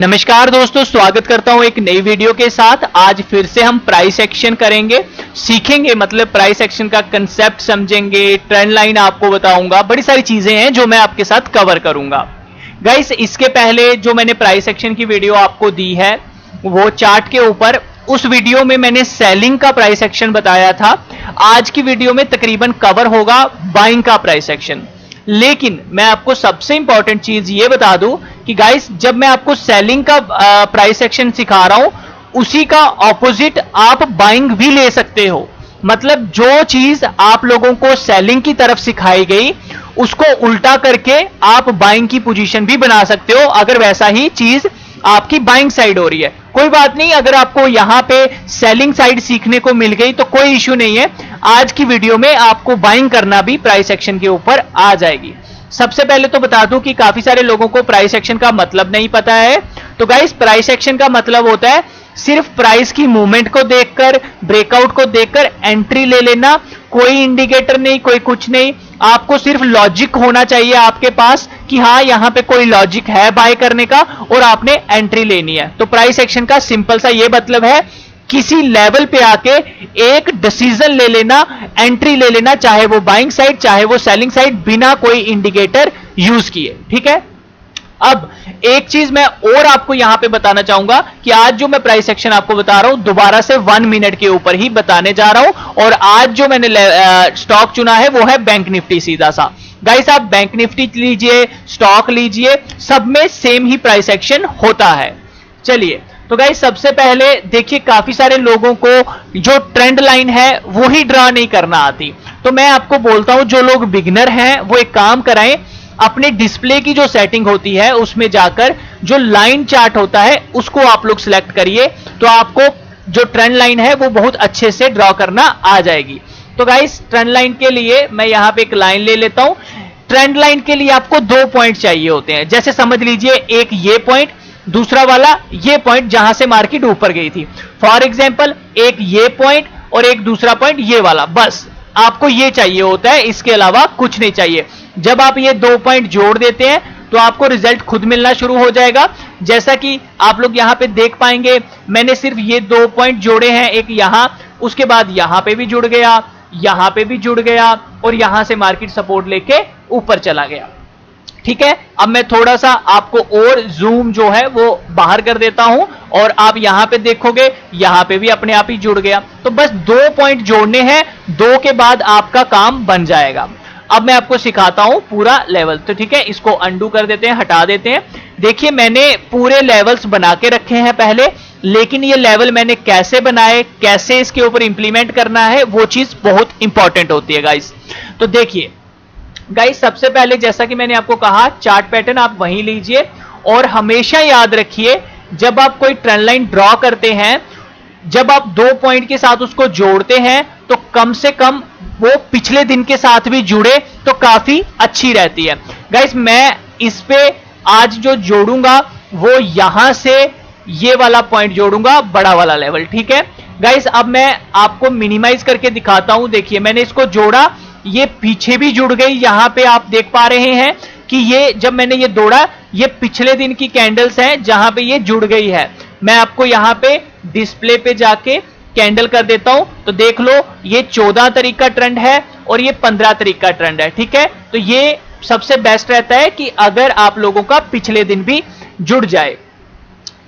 नमस्कार दोस्तों, स्वागत करता हूं एक नई वीडियो के साथ। आज फिर से हम प्राइस एक्शन करेंगे, सीखेंगे, मतलब प्राइस एक्शन का कंसेप्ट समझेंगे, ट्रेंड लाइन आपको बताऊंगा, बड़ी सारी चीजें हैं जो मैं आपके साथ कवर करूंगा। गाइस, इसके पहले जो मैंने प्राइस एक्शन की वीडियो आपको दी है वो चार्ट के ऊपर, उस वीडियो में मैंने सेलिंग का प्राइस एक्शन बताया था। आज की वीडियो में तकरीबन कवर होगा बाइंग का प्राइस एक्शन। लेकिन मैं आपको सबसे इंपॉर्टेंट चीज ये बता दूं कि गाइस, जब मैं आपको सेलिंग का प्राइस एक्शन सिखा रहा हूं, उसी का ऑपोजिट आप बाइंग भी ले सकते हो। मतलब जो चीज आप लोगों को सेलिंग की तरफ सिखाई गई, उसको उल्टा करके आप बाइंग की पोजीशन भी बना सकते हो, अगर वैसा ही चीज आपकी बाइंग साइड हो रही है। कोई बात नहीं, अगर आपको यहां पे सेलिंग साइड सीखने को मिल गई तो कोई इश्यू नहीं है। आज की वीडियो में आपको बाइंग करना भी प्राइस एक्शन के ऊपर आ जाएगी। सबसे पहले तो बता दूं कि काफी सारे लोगों को प्राइस एक्शन का मतलब नहीं पता है। तो गाइस, प्राइस एक्शन का मतलब होता है सिर्फ प्राइस की मूवमेंट को देखकर, ब्रेकआउट को देखकर एंट्री ले लेना। कोई इंडिकेटर नहीं, कोई कुछ नहीं, आपको सिर्फ लॉजिक होना चाहिए आपके पास कि हाँ, यहां पे कोई लॉजिक है बाय करने का और आपने एंट्री लेनी है। तो प्राइस एक्शन का सिंपल सा ये मतलब है, किसी लेवल पे आके एक डिसीजन ले लेना, एंट्री ले लेना, चाहे वो बाइंग साइड चाहे वो सेलिंग साइड, बिना कोई इंडिकेटर यूज किए। ठीक है। अब एक चीज मैं और आपको यहां पे बताना चाहूंगा कि आज जो मैं प्राइस एक्शन आपको बता रहा हूं, दोबारा से 1 मिनट के ऊपर ही बताने जा रहा हूं। और आज जो मैंने स्टॉक चुना है वो है बैंक निफ्टी। सीधा सा गाइस, आप बैंक निफ्टी लीजिए, स्टॉक लीजिए, सब में सेम ही प्राइस एक्शन होता है। चलिए, तो गाइस सबसे पहले देखिए, काफी सारे लोगों को जो ट्रेंड लाइन है वो ही ड्रा नहीं करना आती। तो मैं आपको बोलता हूं, जो लोग बिगिनर हैं वो एक काम कराएं, अपने डिस्प्ले की जो सेटिंग होती है उसमें जाकर जो लाइन चार्ट होता है उसको आप लोग सिलेक्ट करिए, तो आपको जो ट्रेंड लाइन है वो बहुत अच्छे से ड्रॉ करना आ जाएगी। तो गाइस, ट्रेंड लाइन के लिए मैं यहां पे एक लाइन ले लेता हूं। ट्रेंड लाइन के लिए आपको 2 पॉइंट चाहिए होते हैं। जैसे समझ लीजिए, एक ये पॉइंट, दूसरा वाला ये पॉइंट जहां से मार्केट ऊपर गई थी। फॉर एग्जांपल, एक ये पॉइंट और एक दूसरा पॉइंट ये वाला, बस आपको ये चाहिए होता है, इसके अलावा कुछ नहीं चाहिए। जब आप ये 2 पॉइंट जोड़ देते हैं तो आपको रिजल्ट खुद मिलना शुरू हो जाएगा। जैसा कि आप लोग यहां पे देख पाएंगे, मैंने सिर्फ ये 2 पॉइंट जोड़े हैं, एक यहां, उसके बाद यहां पे भी जुड़ गया, यहां पे भी जुड़ गया, और यहां से मार्केट सपोर्ट लेके ऊपर चला गया। ठीक है। अब मैं थोड़ा सा आपको और जूम जो है वो बाहर कर देता हूं, और आप यहां पे देखोगे, यहां पे भी अपने आप ही जुड़ गया। तो बस 2 पॉइंट जोड़ने हैं, 2 के बाद आपका काम बन जाएगा। अब मैं आपको सिखाता हूं पूरा लेवल। तो ठीक है, इसको अंडू कर देते हैं, हटा देते हैं। देखिए, मैंने पूरे लेवल्स बना के रखे हैं पहले, लेकिन ये लेवल मैंने कैसे बनाए, कैसे इसके ऊपर इंप्लीमेंट करना है, वो चीज बहुत इंपॉर्टेंट होती है गाइस। तो देखिए गाइस, सबसे पहले जैसा कि मैंने आपको कहा, चार्ट पैटर्न आप वहीं लीजिए, और हमेशा याद रखिए, जब आप कोई ट्रेंड लाइन ड्रॉ करते हैं, जब आप 2 पॉइंट के साथ उसको जोड़ते हैं, तो कम से कम वो पिछले दिन के साथ भी जुड़े तो काफी अच्छी रहती है। गाइस, मैं इस पे आज जो जोड़ूंगा वो यहां से ये वाला पॉइंट जोड़ूंगा, बड़ा वाला लेवल। ठीक है गाइस, अब मैं आपको मिनिमाइज करके दिखाता हूं। देखिए, मैंने इसको जोड़ा, ये पीछे भी जुड़ गई। यहां पे आप देख पा रहे हैं कि ये जब मैंने ये दौड़ा, ये पिछले दिन की कैंडल्स हैं जहां पे ये जुड़ गई है। मैं आपको यहां पे डिस्प्ले पे जाके कैंडल कर देता हूं, तो देख लो, ये 14 तारीख का ट्रेंड है और ये 15 तारीख का ट्रेंड है। ठीक है। तो ये सबसे बेस्ट रहता है कि अगर आप लोगों का पिछले दिन भी जुड़ जाए।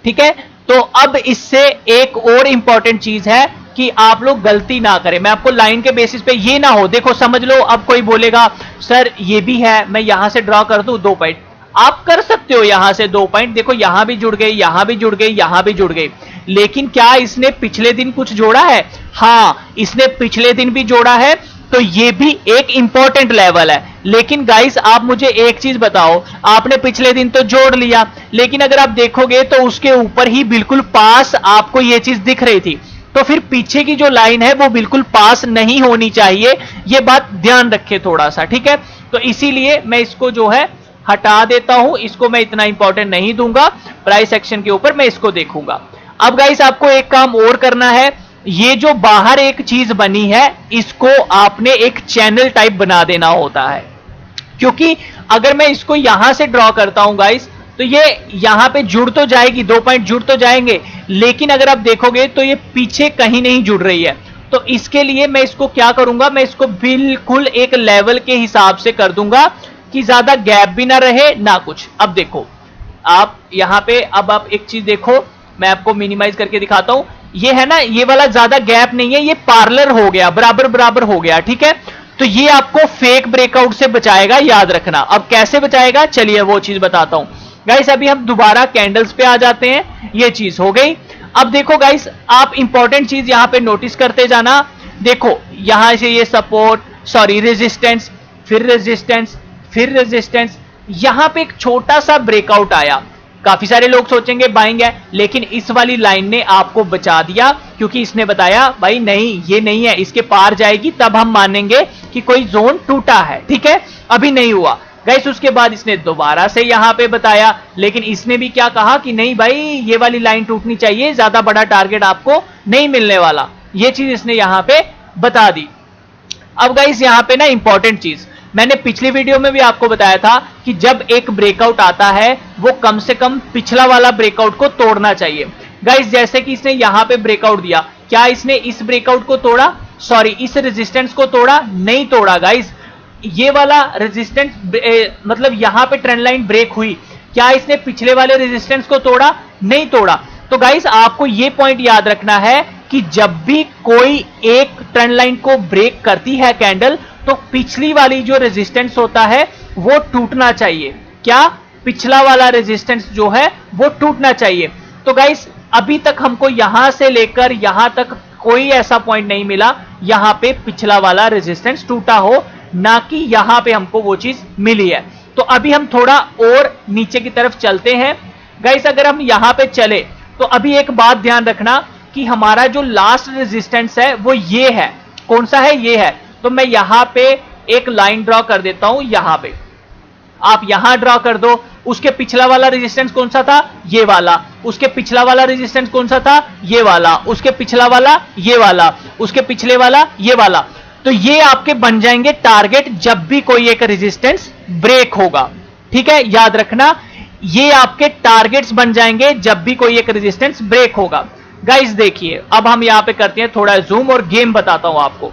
ठीक है। तो अब इससे एक और इंपॉर्टेंट चीज है कि आप लोग गलती ना करें। मैं आपको लाइन के बेसिस पे ये ना हो, देखो समझ लो, अब कोई बोलेगा सर ये भी है, मैं यहां से ड्रॉ कर दूं 2 पॉइंट। आप कर सकते हो यहां से 2 पॉइंट, देखो यहां भी जुड़ गई, यहां भी जुड़ गई, यहां भी जुड़ गई। लेकिन क्या इसने पिछले दिन कुछ जोड़ा है? हाँ, इसने पिछले दिन भी जोड़ा है, तो ये भी एक इंपॉर्टेंट लेवल है। लेकिन गाइस, आप मुझे एक चीज बताओ, आपने पिछले दिन तो जोड़ लिया, लेकिन अगर आप देखोगे तो उसके ऊपर ही बिल्कुल पास आपको ये चीज दिख रही थी, तो फिर पीछे की जो लाइन है वो बिल्कुल पास नहीं होनी चाहिए। ये बात ध्यान रखें थोड़ा सा। ठीक है। तो इसीलिए मैं इसको जो है हटा देता हूं, इसको मैं इतना इंपॉर्टेंट नहीं दूंगा। प्राइस एक्शन के ऊपर मैं इसको देखूंगा। अब गाइस, आपको एक काम और करना है, ये जो बाहर एक चीज बनी है, इसको आपने एक चैनल टाइप बना देना होता है। क्योंकि अगर मैं इसको यहां से ड्रॉ करता हूं गाइस, तो तो ये यहां पे जुड़ तो जाएगी, 2 पॉइंट जुड़ तो जाएंगे, लेकिन अगर आप देखोगे तो ये पीछे कहीं नहीं जुड़ रही है। तो इसके लिए मैं इसको क्या करूंगा, मैं इसको बिल्कुल एक लेवल के हिसाब से कर दूंगा कि ज्यादा गैप भी ना रहे ना कुछ। अब देखो आप यहां पे, अब आप एक चीज देखो, मैं आपको मिनिमाइज करके दिखाता हूं। ये है ना, ये वाला ज्यादा गैप नहीं है, ये पार्लर हो गया, बराबर बराबर हो गया, ठीक है। तो ये आपको फेक ब्रेकआउट से बचाएगा, याद रखना। अब कैसे बचाएगा, चलिए वो चीज बताता हूं गाइस। अभी हम दोबारा कैंडल्स पे आ जाते हैं, ये चीज हो गई। अब देखो गाइस, आप इंपॉर्टेंट चीज यहां पे नोटिस करते जाना। देखो यहां से ये सपोर्ट, सॉरी रेजिस्टेंस, फिर रेजिस्टेंस, फिर रेजिस्टेंस, यहां पे एक छोटा सा ब्रेकआउट आया। काफी सारे लोग सोचेंगे बाइंग है, लेकिन इस वाली लाइन ने आपको बचा दिया, क्योंकि इसने बताया भाई नहीं ये नहीं है, इसके पार जाएगी तब हम मानेंगे कि कोई जोन टूटा है, ठीक है। अभी नहीं हुआ गाइस। उसके बाद इसने दोबारा से यहां पे बताया, लेकिन इसने भी क्या कहा कि नहीं भाई ये वाली लाइन टूटनी चाहिए, ज्यादा बड़ा टारगेट आपको नहीं मिलने वाला, ये चीज इसने यहां पे बता दी। अब गाइस यहां पे ना इंपॉर्टेंट चीज, मैंने पिछली वीडियो में भी आपको बताया था कि जब एक ब्रेकआउट आता है वो कम से कम पिछला वाला ब्रेकआउट को तोड़ना चाहिए। गाइस जैसे कि इसने यहां पे ब्रेकआउट दिया, क्या इसने इस ब्रेकआउट को तोड़ा, सॉरी इस रेजिस्टेंस को तोड़ा, नहीं तोड़ा गाइस। ये वाला रेजिस्टेंस मतलब यहां पे ट्रेंड लाइन ब्रेक हुई, क्या इसने पिछले वाले रेजिस्टेंस को तोड़ा, नहीं तोड़ा। तो गाइस आपको ये पॉइंट याद रखना है कि जब भी कोई एक ट्रेंड लाइन को ब्रेक करती है कैंडल, तो पिछली वाली जो रेजिस्टेंस होता है वो टूटना चाहिए। क्या, पिछला वाला रेजिस्टेंस जो है वो टूटना चाहिए। तो गाइस अभी तक हमको यहां से लेकर यहां तक कोई ऐसा पॉइंट नहीं मिला यहां पे पिछला वाला रेजिस्टेंस टूटा हो, ना कि यहां पे हमको वो चीज मिली है। तो अभी हम थोड़ा और नीचे की तरफ चलते हैं गाइस। अगर हम यहां पे चले तो अभी एक बात ध्यान रखना कि हमारा जो लास्ट रेजिस्टेंस है वो ये है, कौन सा है, ये है। तो मैं यहां पे एक लाइन ड्रॉ कर देता हूं, यहां पे आप यहां ड्रॉ कर दो। उसके पिछला वाला रेजिस्टेंस कौन सा था, ये वाला। उसके पिछला वाला रेजिस्टेंस कौन सा था, ये वाला। उसके पिछला वाला ये वाला, उसके पिछले वाला ये वाला। तो ये आपके बन जाएंगे टारगेट जब भी कोई एक रेजिस्टेंस ब्रेक होगा, ठीक है, याद रखना। ये आपके टारगेट्स बन जाएंगे जब भी कोई एक रेजिस्टेंस ब्रेक होगा। गाइस देखिए अब हम यहां पे करते हैं थोड़ा जूम और गेम बताता हूं आपको।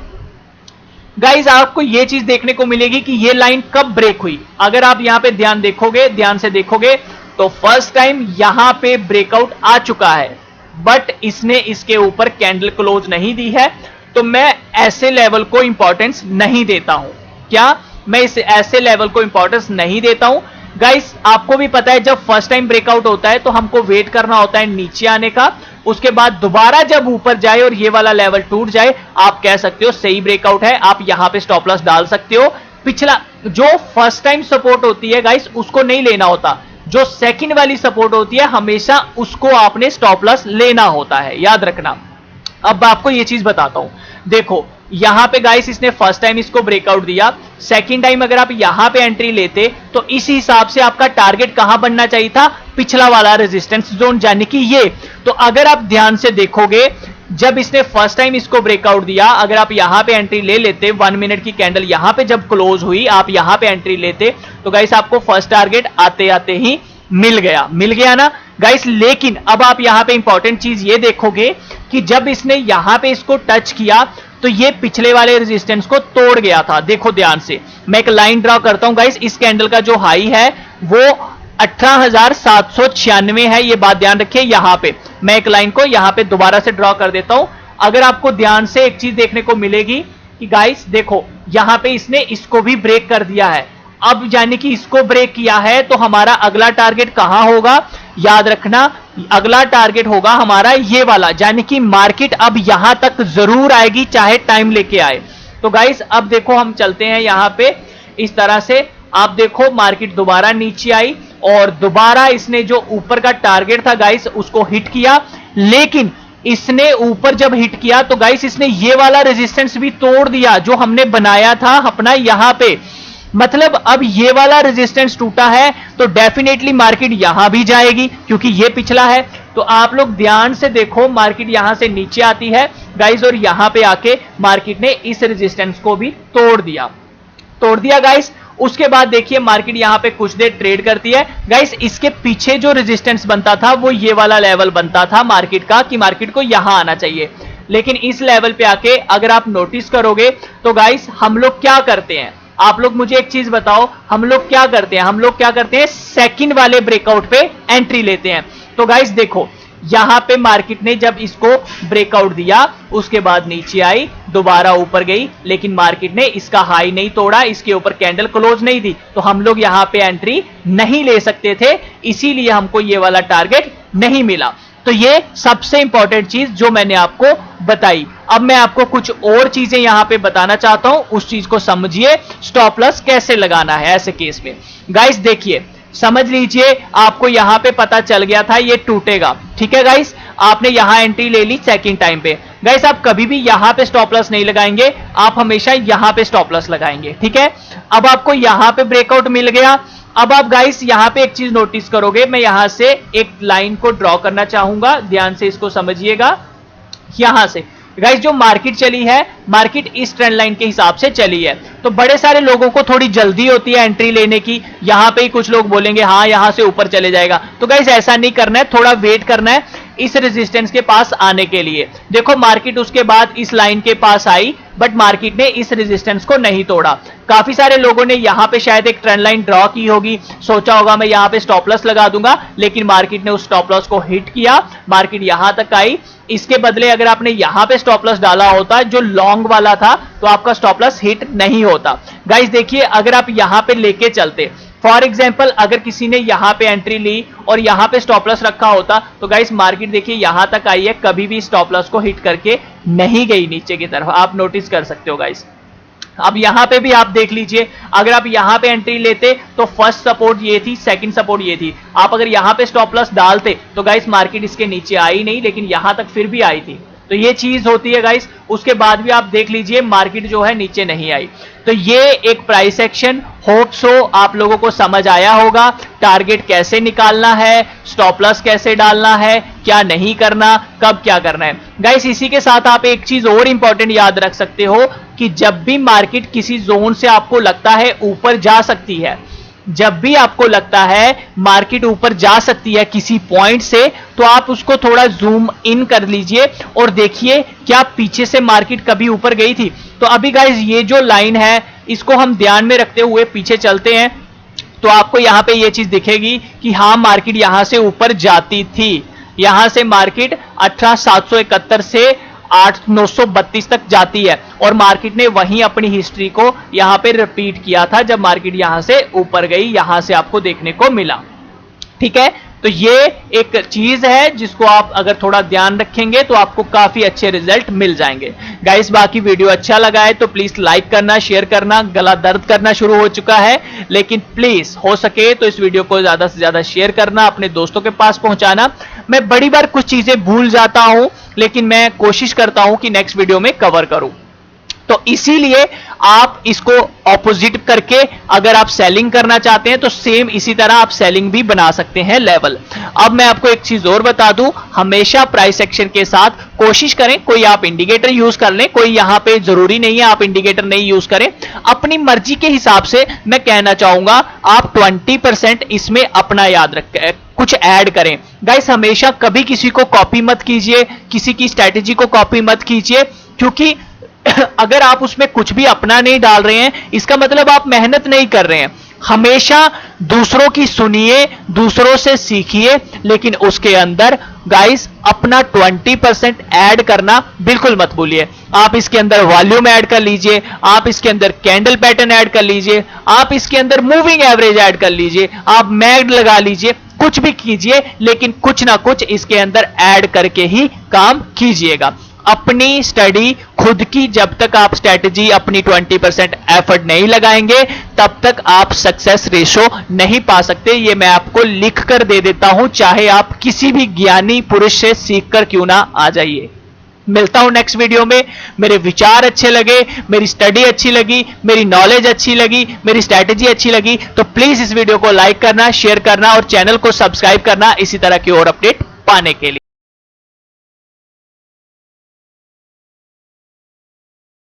गाइस आपको ये चीज देखने को मिलेगी कि ये लाइन कब ब्रेक हुई। अगर आप यहां पे ध्यान देखोगे, ध्यान से देखोगे, तो फर्स्ट टाइम यहां पे ब्रेकआउट आ चुका है, बट इसने इसके ऊपर कैंडल क्लोज नहीं दी है। तो मैं ऐसे लेवल को इंपॉर्टेंस नहीं देता हूं। क्या, मैं इस ऐसे लेवल को इंपॉर्टेंस नहीं देता हूं। गाइस आपको भी पता है जब फर्स्ट टाइम ब्रेकआउट होता है तो हमको वेट करना होता है नीचे आने का, उसके बाद दोबारा जब ऊपर जाए और ये वाला लेवल टूट जाए, आप कह सकते हो सही ब्रेकआउट है, आप यहां पे स्टॉप लॉस डाल सकते हो। पिछला जो फर्स्ट टाइम सपोर्ट होती है गाइस उसको नहीं लेना होता, जो सेकंड वाली सपोर्ट होती है हमेशा उसको आपने स्टॉप लॉस लेना होता है, याद रखना। अब आपको ये चीज बताता हूं, देखो यहां पे गाइस इसने फर्स्ट टाइम इसको ब्रेकआउट दिया, सेकंड टाइम अगर आप यहां पे एंट्री लेते तो इस हिसाब से आपका टारगेट कहां बनना चाहिए था, पिछला वाला रेजिस्टेंस जोन, यानी कि ये। तो अगर आप ध्यान से देखोगे जब इसने फर्स्ट टाइम इसको ब्रेकआउट दिया, अगर आप यहां पे एंट्री ले लेते, 1 मिनट की कैंडल यहां पे जब क्लोज हुई, आप यहां पे एंट्री लेते, तो गाइस आपको फर्स्ट टारगेट आते आते ही मिल गया ना गाइस। लेकिन अब आप यहां पे इंपॉर्टेंट चीज ये देखोगे कि जब इसने यहां पे इसको टच किया तो ये पिछले वाले रेजिस्टेंस को तोड़ गया था। देखो ध्यान से, मैं एक लाइन ड्रॉ करता हूं गाइस। इस कैंडल का जो हाई है वो 18,796 है, ये बात ध्यान रखिए। यहां पे मैं एक लाइन को यहां पे दोबारा से ड्रॉ कर देता हूं। अगर आपको ध्यान से एक चीज देखने को मिलेगी कि गाइस देखो यहां पे इसने इसको भी ब्रेक कर दिया है। अब यानी कि इसको ब्रेक किया है तो हमारा अगला टारगेट कहां होगा, याद रखना, अगला टारगेट होगा हमारा ये वाला, यानी कि मार्केट अब यहां तक जरूर आएगी चाहे टाइम लेके आए। तो गाइस अब देखो हम चलते हैं यहां पे इस तरह से, आप देखो मार्केट दोबारा नीचे आई और दोबारा इसने जो ऊपर का टारगेट था गाइस उसको हिट किया। लेकिन इसने ऊपर जब हिट किया तो गाइस इसने ये वाला रेजिस्टेंस भी तोड़ दिया जो हमने बनाया था अपना यहां पे। मतलब अब ये वाला रेजिस्टेंस टूटा है तो डेफिनेटली मार्केट यहां भी जाएगी क्योंकि ये पिछला है। तो आप लोग ध्यान से देखो, मार्केट यहां से नीचे आती है गाइस और यहां पे आके मार्केट ने इस रेजिस्टेंस को भी तोड़ दिया गाइस। उसके बाद देखिए मार्केट यहां पे कुछ देर ट्रेड करती है गाइस। इसके पीछे जो रेजिस्टेंस बनता था वो ये वाला लेवल बनता था मार्केट का, कि मार्केट को यहां आना चाहिए। लेकिन इस लेवल पे आके अगर आप नोटिस करोगे तो गाइस हम लोग क्या करते हैं, आप लोग मुझे एक चीज बताओ, हम लोग क्या करते हैं, सेकंड वाले ब्रेकआउट पे एंट्री लेते हैं। तो गाइस देखो यहां पे मार्केट ने जब इसको ब्रेकआउट दिया उसके बाद नीचे आई, दोबारा ऊपर गई, लेकिन मार्केट ने इसका हाई नहीं तोड़ा, इसके ऊपर कैंडल क्लोज नहीं दी, तो हम लोग यहां पे एंट्री नहीं ले सकते थे, इसीलिए हमको ये वाला टारगेट नहीं मिला। तो ये सबसे इंपॉर्टेंट चीज जो मैंने आपको बताई। अब मैं आपको कुछ और चीजें यहां पे बताना चाहता हूं, उस चीज को समझिए, स्टॉप लॉस कैसे लगाना है ऐसे केस में। गाइस देखिए समझ लीजिए आपको यहां पे पता चल गया था ये टूटेगा, ठीक है गाइस, आपने यहां एंट्री ले ली सेकंड टाइम पे। गाइस आप कभी भी यहां पे स्टॉप लॉस नहीं लगाएंगे, आप हमेशा यहां पे स्टॉप लॉस लगाएंगे, ठीक है। अब आपको यहां पे ब्रेकआउट मिल गया। अब आप गाइस यहां पे एक चीज नोटिस करोगे, मैं यहां से एक लाइन को ड्रॉ करना चाहूंगा, ध्यान से इसको समझिएगा। यहां से गाइस जो मार्केट चली है, मार्केट इस ट्रेंड लाइन के हिसाब से चली है, तो बड़े सारे लोगों को थोड़ी जल्दी होती है एंट्री लेने की। यहां पे ही कुछ लोग बोलेंगे हाँ यहां से ऊपर चले जाएगा, तो गाइस ऐसा नहीं करना है, थोड़ा वेट करना है इस रेजिस्टेंस के पास आने के लिए। देखो मार्केट उसके बाद इस लाइन के पास आई, बट मार्केट ने इस रेजिस्टेंस को नहीं तोड़ा। काफी सारे लोगों ने यहां पे शायद एक ट्रेंड लाइन ड्रॉ की होगी, सोचा होगा मैं यहां पे स्टॉप लॉस लगा दूंगा, लेकिन मार्केट ने उस स्टॉप लॉस को हिट किया, मार्केट यहां तक आई। इसके बदले अगर आपने यहां पे स्टॉप लॉस डाला होता जो लॉन्ग वाला था, तो आपका स्टॉप लॉस हिट नहीं होता। गाइस देखिए अगर आप यहां पे लेके चलते, फॉर एग्जाम्पल अगर किसी ने यहां पे एंट्री ली और यहां पे स्टॉप लॉस रखा होता, तो गाइस मार्केट देखिए यहां तक आई है, कभी भी स्टॉप लॉस को हिट करके नहीं गई नीचे की तरफ, आप नोटिस कर सकते हो गाइस। अब यहां पे भी आप देख लीजिए, अगर आप यहां पे एंट्री लेते तो फर्स्ट सपोर्ट ये थी, सेकंड सपोर्ट ये थी, आप अगर यहां पे स्टॉप लॉस डालते तो गाइस मार्केट इसके नीचे आई नहीं, लेकिन यहां तक फिर भी आई थी। तो ये चीज होती है गाइस। उसके बाद भी आप देख लीजिए मार्केट जो है नीचे नहीं आई। तो ये एक प्राइस एक्शन, होप सो आप लोगों को समझ आया होगा, टारगेट कैसे निकालना है, स्टॉप लॉस कैसे डालना है, क्या नहीं करना, कब क्या करना है। गाइस इसी के साथ आप एक चीज और इंपॉर्टेंट याद रख सकते हो कि जब भी मार्केट किसी जोन से आपको लगता है ऊपर जा सकती है, जब भी आपको लगता है मार्केट ऊपर जा सकती है किसी पॉइंट से, तो आप उसको थोड़ा जूम इन कर लीजिए और देखिए क्या पीछे से मार्केट कभी ऊपर गई थी। तो अभी गाइस ये जो लाइन है इसको हम ध्यान में रखते हुए पीछे चलते हैं, तो आपको यहां पे ये चीज दिखेगी कि हाँ मार्केट यहां से ऊपर जाती थी। यहां से मार्केट 18771 से 8932 तक जाती है, और मार्केट ने वहीं अपनी हिस्ट्री को यहां पे रिपीट किया था जब मार्केट यहां से ऊपर गई, यहां से आपको देखने को मिला, ठीक है। तो ये एक चीज है जिसको आप अगर थोड़ा ध्यान रखेंगे तो आपको काफी अच्छे रिजल्ट मिल जाएंगे। गाइस बाकी वीडियो अच्छा लगा है तो प्लीज लाइक करना, शेयर करना, गला दर्द करना शुरू हो चुका है, लेकिन प्लीज हो सके तो इस वीडियो को ज्यादा से ज्यादा शेयर करना, अपने दोस्तों के पास पहुंचाना। मैं बड़ी बार कुछ चीजें भूल जाता हूं, लेकिन मैं कोशिश करता हूं कि नेक्स्ट वीडियो में कवर करूं, तो इसीलिए आप इसको ऑपोजिट करके अगर आप सेलिंग करना चाहते हैं तो सेम इसी तरह आप सेलिंग भी बना सकते हैं लेवल। अब मैं आपको एक चीज और बता दूं, हमेशा प्राइस एक्शन के साथ कोशिश करें, कोई आप इंडिकेटर यूज कर लें, कोई यहां पे जरूरी नहीं है आप इंडिकेटर नहीं यूज करें, अपनी मर्जी के हिसाब से मैं कहना चाहूंगा आप 20% इसमें अपना याद रखें, कुछ ऐड करें। गाइस हमेशा कभी किसी को कॉपी मत कीजिए, किसी की स्ट्रैटेजी को कॉपी मत कीजिए, क्योंकि अगर आप उसमें कुछ भी अपना नहीं डाल रहे हैं इसका मतलब आप मेहनत नहीं कर रहे हैं। हमेशा दूसरों की सुनिए, दूसरों से सीखिए, लेकिन उसके अंदर गाइस अपना 20% ऐड करना बिल्कुल मत भूलिए। आप इसके अंदर वॉल्यूम ऐड कर लीजिए, आप इसके अंदर कैंडल पैटर्न ऐड कर लीजिए, आप इसके अंदर मूविंग एवरेज ऐड कर लीजिए, आप मैग लगा लीजिए, कुछ भी कीजिए, लेकिन कुछ ना कुछ इसके अंदर ऐड करके ही काम कीजिएगा। अपनी स्टडी खुद की जब तक आप स्ट्रेटजी अपनी 20% एफर्ट नहीं लगाएंगे तब तक आप सक्सेस रेशो नहीं पा सकते। ये मैं आपको लिख कर दे देता हूं, चाहे आप किसी भी ज्ञानी पुरुष से सीखकर क्यों ना आ जाइए। मिलता हूं नेक्स्ट वीडियो में। मेरे विचार अच्छे लगे, मेरी स्टडी अच्छी लगी, मेरी नॉलेज अच्छी लगी, मेरी स्ट्रेटजी अच्छी लगी तो प्लीज इस वीडियो को लाइक करना, शेयर करना और चैनल को सब्सक्राइब करना इसी तरह की और अपडेट पाने के लिए।